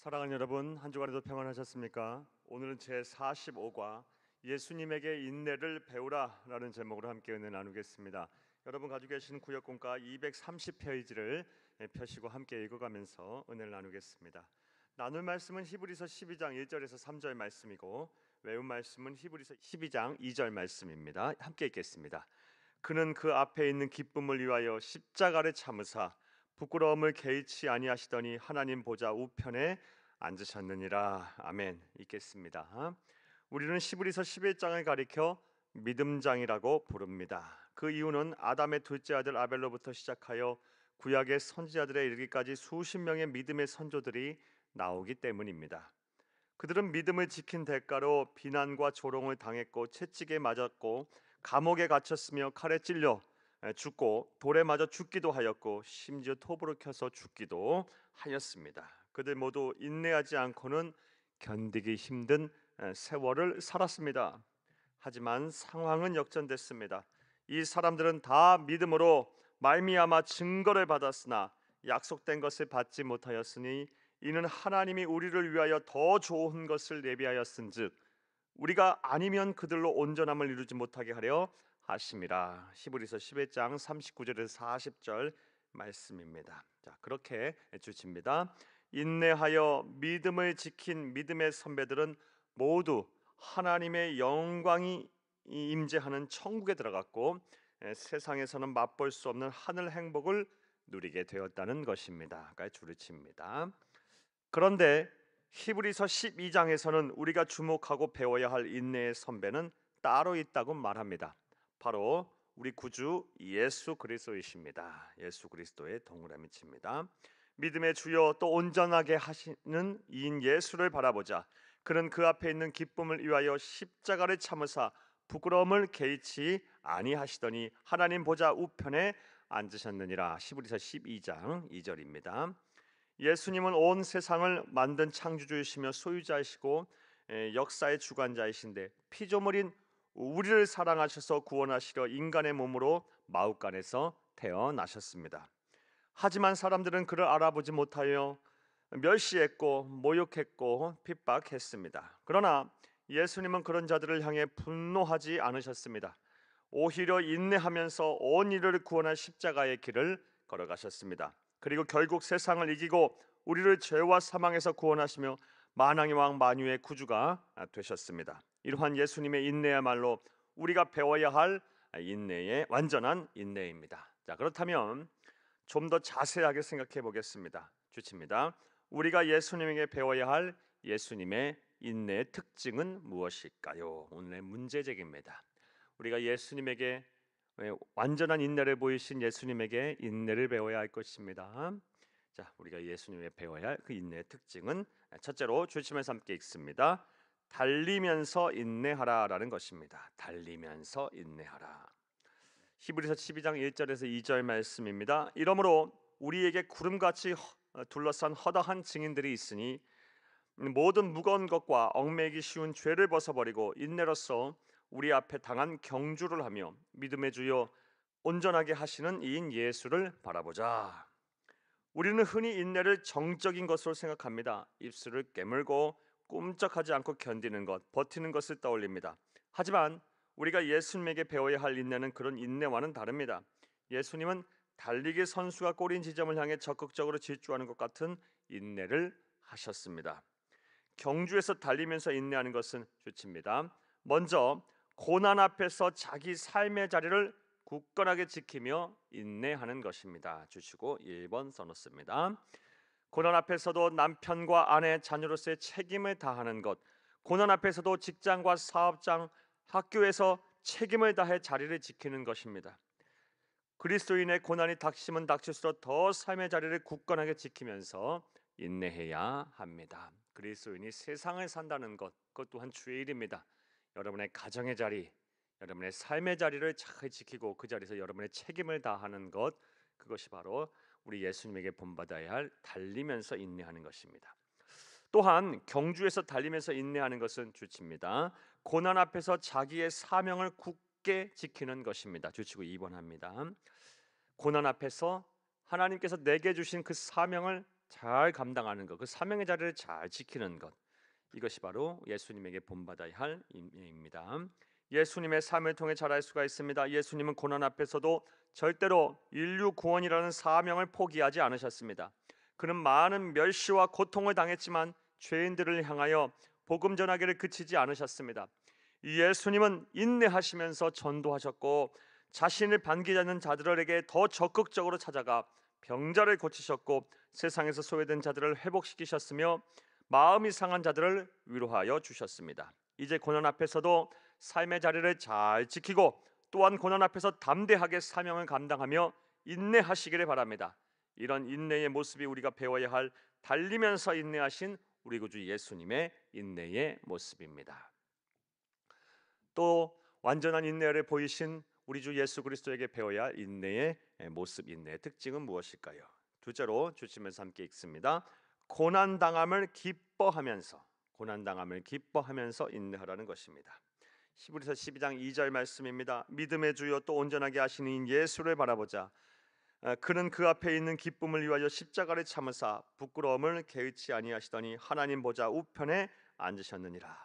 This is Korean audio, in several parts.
사랑하는 여러분, 한 주간에도 평안하셨습니까? 오늘은 제 45과 예수님에게 인내를 배우라라는 제목으로 함께 은혜 나누겠습니다. 여러분 가지고 계신 구역공과 230페이지를 펴시고 함께 읽어가면서 은혜를 나누겠습니다. 나눌 말씀은 히브리서 12장 1절에서 3절 말씀이고 외운 말씀은 히브리서 12장 2절 말씀입니다. 함께 읽겠습니다. 그는 그 앞에 있는 기쁨을 위하여 십자가를 참으사 부끄러움을 개의치 아니하시더니 하나님 보좌 우편에 앉으셨느니라. 아멘. 읽겠습니다. 우리는 히브리서 11장을 가리켜 믿음장이라고 부릅니다. 그 이유는 아담의 둘째 아들 아벨로부터 시작하여 구약의 선지자들에 이르기까지 수십 명의 믿음의 선조들이 나오기 때문입니다. 그들은 믿음을 지킨 대가로 비난과 조롱을 당했고 채찍에 맞았고 감옥에 갇혔으며 칼에 찔려 죽고 돌에 맞아 죽기도 하였고 심지어 톱으로 켜서 죽기도 하였습니다. 그들 모두 인내하지 않고는 견디기 힘든 세월을 살았습니다. 하지만 상황은 역전됐습니다. 이 사람들은 다 믿음으로 말미암아 증거를 받았으나 약속된 것을 받지 못하였으니 이는 하나님이 우리를 위하여 더 좋은 것을 예비하였은즉 우리가 아니면 그들로 온전함을 이루지 못하게 하려 하심이라. 히브리서 11장 39절에서 40절 말씀입니다. 자, 그렇게 주칩니다. 인내하여 믿음을 지킨 믿음의 선배들은 모두 하나님의 영광이 임재하는 천국에 들어갔고 세상에서는 맛볼 수 없는 하늘 행복을 누리게 되었다는 것입니다. 줄을 칩니다. 그런데 히브리서 12장에서는 우리가 주목하고 배워야 할 인내의 선배는 따로 있다고 말합니다. 바로 우리 구주 예수 그리스도이십니다. 예수 그리스도의 동그라미 칩니다. 믿음의 주여 또 온전하게 하시는 이인 예수를 바라보자. 그는 그 앞에 있는 기쁨을 위하여 십자가를 참으사 부끄러움을 개의치 아니하시더니 하나님 보좌 우편에 앉으셨느니라. 히브리서 12장 2절입니다. 예수님은 온 세상을 만든 창조주이시며 소유자이시고 역사의 주관자이신데 피조물인 우리를 사랑하셔서 구원하시려 인간의 몸으로 마룻간에서 태어나셨습니다. 하지만 사람들은 그를 알아보지 못하여 멸시했고 모욕했고 핍박했습니다. 그러나 예수님은 그런 자들을 향해 분노하지 않으셨습니다. 오히려 인내하면서 온 인류를 구원할 십자가의 길을 걸어가셨습니다. 그리고 결국 세상을 이기고 우리를 죄와 사망에서 구원하시며 만왕의 왕 만유의 구주가 되셨습니다. 이러한 예수님의 인내야말로 우리가 배워야 할 인내의 완전한 인내입니다. 자, 그렇다면 좀 더 자세하게 생각해 보겠습니다. 주칩니다. 우리가 예수님에게 배워야 할 예수님의 인내의 특징은 무엇일까요? 오늘의 문제제기입니다. 우리가 예수님에게 완전한 인내를 보이신 예수님에게 인내를 배워야 할 것입니다. 자, 우리가 예수님에게 배워야 할 그 인내의 특징은 첫째로 주시면서 함께 읽습니다. 달리면서 인내하라라는 것입니다. 달리면서 인내하라. 히브리서 12장 1절에서 2절 말씀입니다. 이러므로 우리에게 구름같이 둘러싼 허다한 증인들이 있으니 모든 무거운 것과 얽매이기 쉬운 죄를 벗어버리고 인내로써 우리 앞에 당한 경주를 하며 믿음의 주여 온전하게 하시는 이인 예수를 바라보자. 우리는 흔히 인내를 정적인 것으로 생각합니다. 입술을 깨물고 꼼짝하지 않고 견디는 것, 버티는 것을 떠올립니다. 하지만 우리가 예수님에게 배워야 할 인내는 그런 인내와는 다릅니다. 예수님은 달리기 선수가 꼬린 지점을 향해 적극적으로 질주하는 것 같은 인내를 하셨습니다. 경주에서 달리면서 인내하는 것은 좋습니다. 먼저 고난 앞에서 자기 삶의 자리를 굳건하게 지키며 인내하는 것입니다. 주시고 1번 써놓습니다. 고난 앞에서도 남편과 아내, 자녀로서의 책임을 다하는 것, 고난 앞에서도 직장과 사업장, 학교에서 책임을 다해 자리를 지키는 것입니다. 그리스도인의 고난이 닥치면 닥칠수록 더 삶의 자리를 굳건하게 지키면서 인내해야 합니다. 그리스도인이 세상을 산다는 것, 그것 또한 주의 일입니다. 여러분의 가정의 자리, 여러분의 삶의 자리를 잘 지키고 그 자리에서 여러분의 책임을 다하는 것, 그것이 바로 우리 예수님에게 본받아야 할 달리면서 인내하는 것입니다. 또한 경주에서 달리면서 인내하는 것은 주치입니다. 고난 앞에서 자기의 사명을 굳게 지키는 것입니다. 주치고 2번 합니다. 고난 앞에서 하나님께서 내게 주신 그 사명을 잘 감당하는 것, 그 사명의 자리를 잘 지키는 것, 이것이 바로 예수님에게 본받아야 할 인내입니다. 예수님의 삶을 통해 잘할 수가 있습니다. 예수님은 고난 앞에서도 절대로 인류 구원이라는 사명을 포기하지 않으셨습니다. 그는 많은 멸시와 고통을 당했지만 죄인들을 향하여 복음 전하기를 그치지 않으셨습니다. 예수님은 인내하시면서 전도하셨고 자신을 반기자는 자들에게 더 적극적으로 찾아가 병자를 고치셨고 세상에서 소외된 자들을 회복시키셨으며 마음이 상한 자들을 위로하여 주셨습니다. 이제 고난 앞에서도 삶의 자리를 잘 지키고 또한 고난 앞에서 담대하게 사명을 감당하며 인내하시기를 바랍니다. 이런 인내의 모습이 우리가 배워야 할 달리면서 인내하신 우리 구주 예수님의 인내의 모습입니다. 또 완전한 인내를 보이신 우리 주 예수 그리스도에게 배워야 할 인내의 모습, 인내의 특징은 무엇일까요? 둘째로 주시면서 함께 읽습니다. 고난 당함을 기뻐하면서 인내하라는 것입니다. 히브리서 12장 2절 말씀입니다. 믿음의 주요 또 온전하게 하시는 예수를 바라보자. 그는 그 앞에 있는 기쁨을 위하여 십자가를 참으사 부끄러움을 개의치 아니하시더니 하나님 보좌 우편에 앉으셨느니라.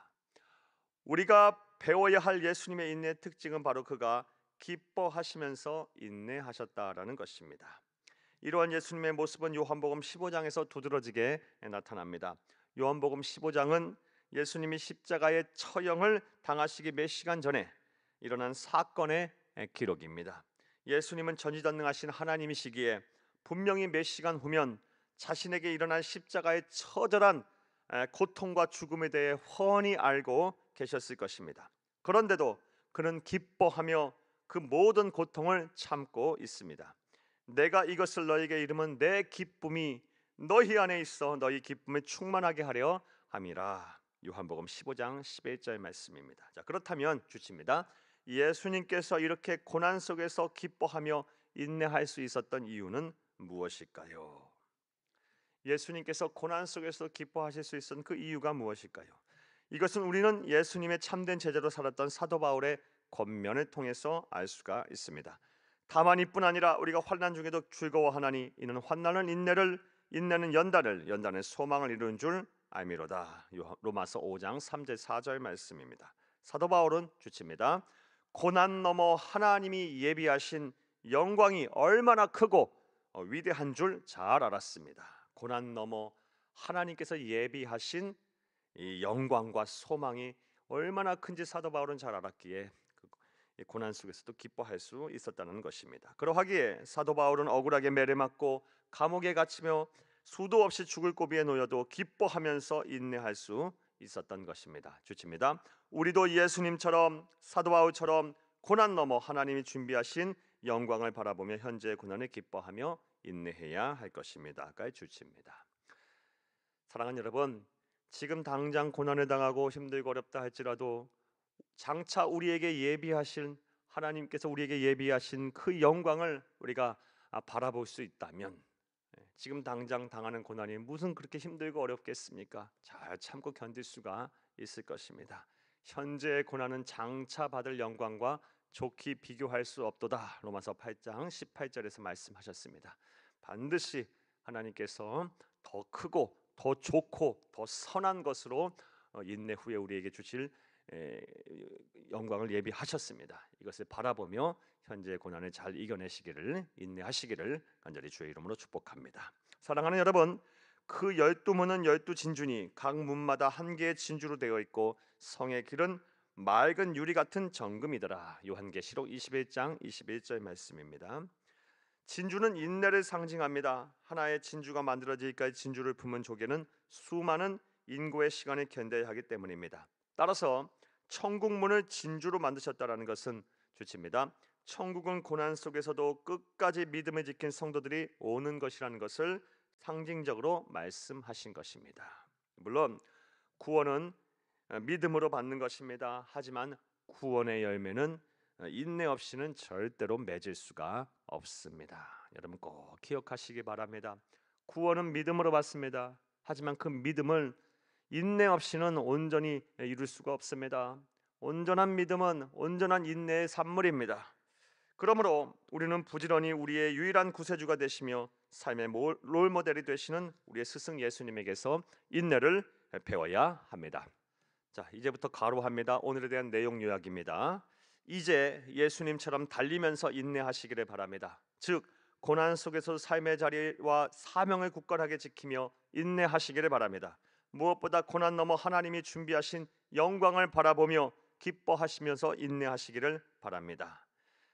우리가 배워야 할 예수님의 인내의 특징은 바로 그가 기뻐하시면서 인내하셨다라는 것입니다. 이러한 예수님의 모습은 요한복음 15장에서 두드러지게 나타납니다. 요한복음 15장은 예수님이 십자가의 처형을 당하시기 몇 시간 전에 일어난 사건의 기록입니다. 예수님은 전지전능하신 하나님이시기에 분명히 몇 시간 후면 자신에게 일어날 십자가의 처절한 고통과 죽음에 대해 훤히 알고 계셨을 것입니다. 그런데도 그는 기뻐하며 그 모든 고통을 참고 있습니다. 내가 이것을 너에게 이르면 내 기쁨이 너희 안에 있어 너희 기쁨을 충만하게 하려 함이라. 요한복음 15장 11절 말씀입니다. 자, 그렇다면 주칩니다. 예수님께서 이렇게 고난 속에서 기뻐하며 인내할 수 있었던 이유는 무엇일까요? 예수님께서 고난 속에서 기뻐하실 수 있었던 그 이유가 무엇일까요? 이것은 우리는 예수님의 참된 제자로 살았던 사도 바울의 권면을 통해서 알 수가 있습니다. 다만 이뿐 아니라 우리가 환난 중에도 즐거워하나니 이는 환난은 인내를, 인내는 연단을, 연단은 소망을 이루는 줄 알미로다. 로마서 5장 3절 4절 말씀입니다. 사도 바울은 주칩니다. 고난 너머 하나님이 예비하신 영광이 얼마나 크고 위대한 줄 잘 알았습니다. 고난 너머 하나님께서 예비하신 이 영광과 소망이 얼마나 큰지 사도 바울은 잘 알았기에 고난 속에서도 기뻐할 수 있었다는 것입니다. 그러하기에 사도 바울은 억울하게 매를 맞고 감옥에 갇히며 수도 없이 죽을 고비에 놓여도 기뻐하면서 인내할 수 있었던 것입니다. 주칩니다. 우리도 예수님처럼 사도 바울처럼 고난 넘어 하나님이 준비하신 영광을 바라보며 현재의 고난을 기뻐하며 인내해야 할 것입니다. 가 주칩니다. 사랑하는 여러분, 지금 당장 고난을 당하고 힘들고 어렵다 할지라도 장차 우리에게 예비하신 하나님께서 우리에게 예비하신 그 영광을 우리가 바라볼 수 있다면 지금 당장 당하는 고난이 무슨 그렇게 힘들고 어렵겠습니까? 잘 참고 견딜 수가 있을 것입니다. 현재의 고난은 장차 받을 영광과 좋게 비교할 수 없도다. 로마서 8장 18절에서 말씀하셨습니다. 반드시 하나님께서 더 크고 더 좋고 더 선한 것으로 인내 후에 우리에게 주실 영광을 예비하셨습니다. 이것을 바라보며 현재의 고난을 잘 이겨내시기를, 인내하시기를 간절히 주의 이름으로 축복합니다. 사랑하는 여러분, 그 12문은 12진주니 각 문마다 한 개의 진주로 되어 있고 성의 길은 맑은 유리 같은 정금이더라. 요한계시록 21장 21절 말씀입니다. 진주는 인내를 상징합니다. 하나의 진주가 만들어지기까지 진주를 품은 조개는 수많은 인고의 시간을 견뎌야 하기 때문입니다. 따라서 천국문을 진주로 만드셨다라는 것은 주칩니다. 천국은 고난 속에서도 끝까지 믿음을 지킨 성도들이 오는 것이라는 것을 상징적으로 말씀하신 것입니다. 물론 구원은 믿음으로 받는 것입니다. 하지만 구원의 열매는 인내 없이는 절대로 맺을 수가 없습니다. 여러분 꼭 기억하시기 바랍니다. 구원은 믿음으로 받습니다. 하지만 그 믿음을 인내 없이는 온전히 이룰 수가 없습니다. 온전한 믿음은 온전한 인내의 산물입니다. 그러므로 우리는 부지런히 우리의 유일한 구세주가 되시며 삶의 롤 모델이 되시는 우리의 스승 예수님에게서 인내를 배워야 합니다. 자, 이제부터 가로합니다. 오늘에 대한 내용 요약입니다. 이제 예수님처럼 달리면서 인내하시기를 바랍니다. 즉 고난 속에서 삶의 자리와 사명을 굳건하게 지키며 인내하시기를 바랍니다. 무엇보다 고난 넘어 하나님이 준비하신 영광을 바라보며 기뻐하시면서 인내하시기를 바랍니다.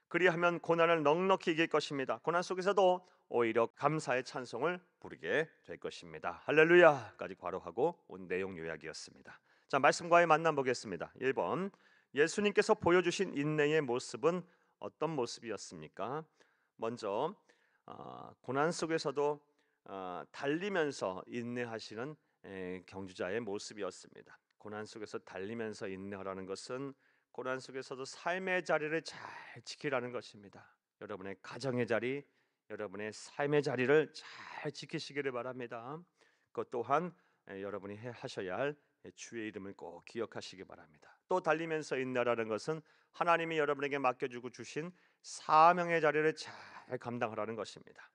그리하면 고난을 넉넉히 이길 것입니다. 고난 속에서도 오히려 감사의 찬송을 부르게 될 것입니다. 할렐루야까지 괄호하고 온 내용 요약이었습니다. 자, 말씀과의 만남 보겠습니다. 1번, 예수님께서 보여주신 인내의 모습은 어떤 모습이었습니까? 먼저 고난 속에서도 달리면서 인내하시는 경주자의 모습이었습니다. 고난 속에서 달리면서 인내하라는 것은 고난 속에서도 삶의 자리를 잘 지키라는 것입니다. 여러분의 가정의 자리, 여러분의 삶의 자리를 잘 지키시기를 바랍니다. 그것 또한 여러분이 하셔야 할 주의 이름을 꼭 기억하시기 바랍니다. 또 달리면서 인내하라는 것은 하나님이 여러분에게 맡겨주고 주신 사명의 자리를 잘 감당하라는 것입니다.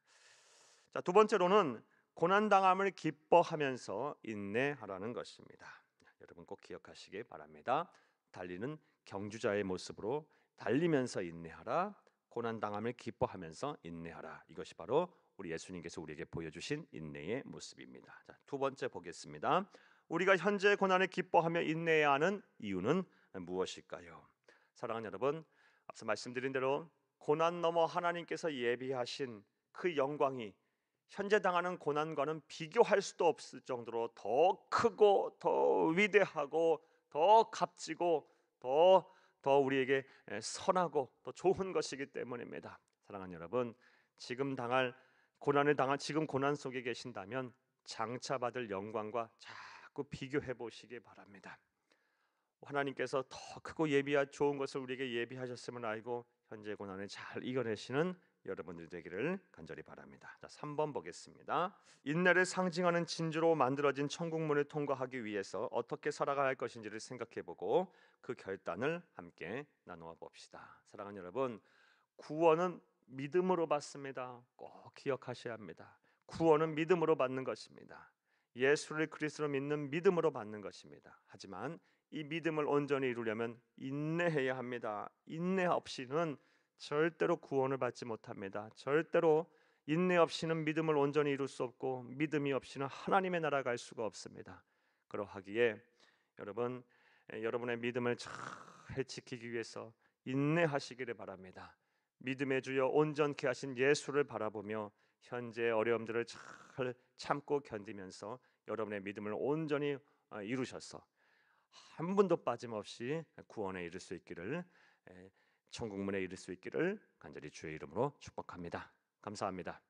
자, 두 번째로는 고난당함을 기뻐하면서 인내하라는 것입니다. 여러분 꼭 기억하시기 바랍니다. 달리는 경주자의 모습으로 달리면서 인내하라, 고난당함을 기뻐하면서 인내하라. 이것이 바로 우리 예수님께서 우리에게 보여주신 인내의 모습입니다. 자, 두 번째 보겠습니다. 우리가 현재 고난을 기뻐하며 인내해야 하는 이유는 무엇일까요? 사랑하는 여러분, 앞서 말씀드린 대로 고난 넘어 하나님께서 예비하신 그 영광이 현재 당하는 고난과는 비교할 수도 없을 정도로 더 크고 더 위대하고 더 값지고 더 우리에게 선하고 더 좋은 것이기 때문입니다. 사랑하는 여러분, 지금 지금 고난 속에 계신다면 장차 받을 영광과 자꾸 비교해 보시기 바랍니다. 하나님께서 더 크고 좋은 것을 우리에게 예비하셨음을 알고 현재 고난을 잘 이겨내시는 여러분들 되기를 간절히 바랍니다. 자, 3번 보겠습니다. 인내를 상징하는 진주로 만들어진 천국문을 통과하기 위해서 어떻게 살아가야 할 것인지를 생각해보고 그 결단을 함께 나누어 봅시다. 사랑하는 여러분, 구원은 믿음으로 받습니다. 꼭 기억하셔야 합니다. 구원은 믿음으로 받는 것입니다. 예수를 그리스도로 믿는 믿음으로 받는 것입니다. 하지만 이 믿음을 온전히 이루려면 인내해야 합니다. 인내 없이는 절대로 구원을 받지 못합니다. 절대로 인내 없이는 믿음을 온전히 이룰 수 없고 믿음이 없이는 하나님의 나라 갈 수가 없습니다. 그러하기에 여러분, 여러분의 믿음을 잘 지키기 위해서 인내하시기를 바랍니다. 믿음의 주여 온전케 하신 예수를 바라보며 현재의 어려움들을 잘 참고 견디면서 여러분의 믿음을 온전히 이루셔서 한 분도 빠짐없이 구원에 이를 수 있기를, 천국문에 이를 수 있기를 간절히 주의 이름으로 축복합니다. 감사합니다.